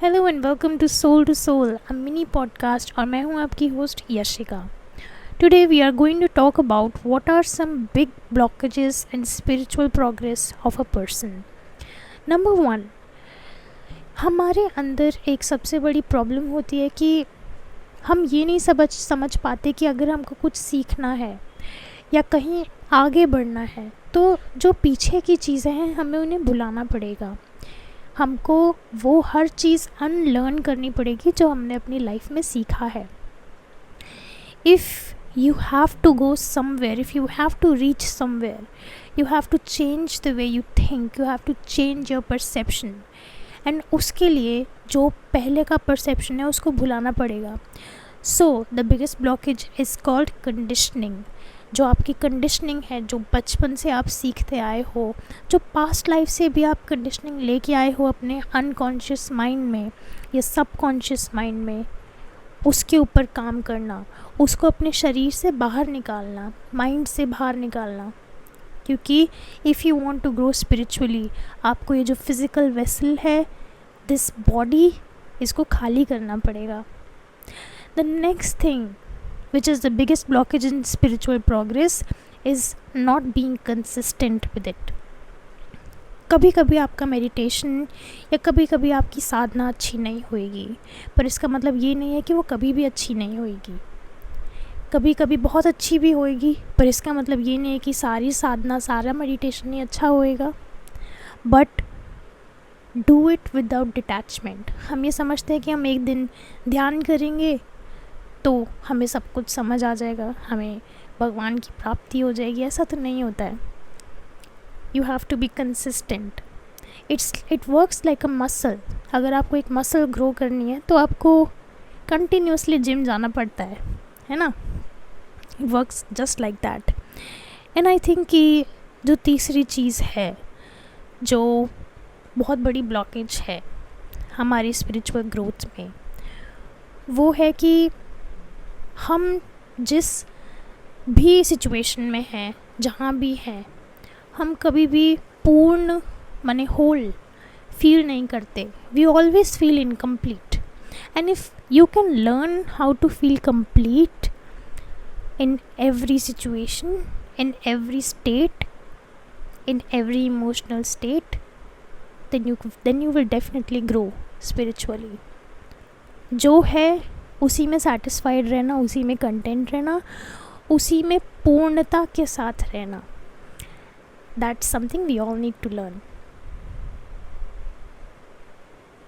Hello and welcome to soul a mini podcast और मैं हूं आपकी host Yashika. Today we are going to talk about what are some big blockages in spiritual progress of a person. Number 1, हमारे अंदर एक सबसे बड़ी problem होती है कि हम ये नहीं समझ पाते कि अगर हमको कुछ सीखना है या कहीं आगे बढ़ना है तो जो पीछे की चीज़ें हैं हमें उन्हें भुलाना पड़ेगा। हमको वो हर चीज़ अनलर्न करनी पड़ेगी जो हमने अपनी लाइफ में सीखा है। If you have to go somewhere, if you have to reach somewhere, you have to change the way you think, you have to change your perception. And उसके लिए जो पहले का परसेप्शन है उसको भुलाना पड़ेगा। So the biggest blockage is called conditioning. जो आपकी कंडीशनिंग है, जो बचपन से आप सीखते आए हो, जो पास्ट लाइफ से भी आप कंडीशनिंग लेके आए हो अपने अनकॉन्शियस माइंड में या सबकॉन्शियस माइंड में, उसके ऊपर काम करना, उसको अपने शरीर से बाहर निकालना, माइंड से बाहर निकालना। क्योंकि if you want to grow spiritually, आपको ये जो फिज़िकल वेसल है, दिस बॉडी, इसको खाली करना पड़ेगा। The next thing which is the biggest blockage in spiritual progress is not being consistent with it. कभी कभी आपका मेडिटेशन या कभी कभी आपकी साधना अच्छी नहीं होएगी, पर इसका मतलब ये नहीं है कि वो कभी भी अच्छी नहीं होएगी। कभी कभी बहुत अच्छी भी होएगी, पर इसका मतलब ये नहीं है कि सारी साधना, सारा मेडिटेशन ही अच्छा होएगा। But do it without detachment. हम ये समझते हैं कि हम एक दिन ध्यान करेंगे तो हमें सब कुछ समझ आ जाएगा, हमें भगवान की प्राप्ति हो जाएगी। ऐसा तो नहीं होता है। You have to be consistent. It works like a muscle. अगर आपको एक मसल ग्रो करनी है तो आपको कंटिन्यूसली जिम जाना पड़ता है ना। It works just like that. And I think कि जो तीसरी चीज़ है, जो बहुत बड़ी ब्लॉकेज है हमारी स्पिरिचुअल ग्रोथ में, वो है कि हम जिस भी सिचुएशन में हैं, जहाँ भी हैं, हम कभी भी पूर्ण माने होल फील नहीं करते। We always feel incomplete. And if you can learn how to feel complete in every situation, in every state, in every emotional state, then you will definitely grow spiritually. जो है उसी में satisfied रहना, उसी में content रहना, उसी में पूर्णता के साथ रहना, that's something we all need to learn.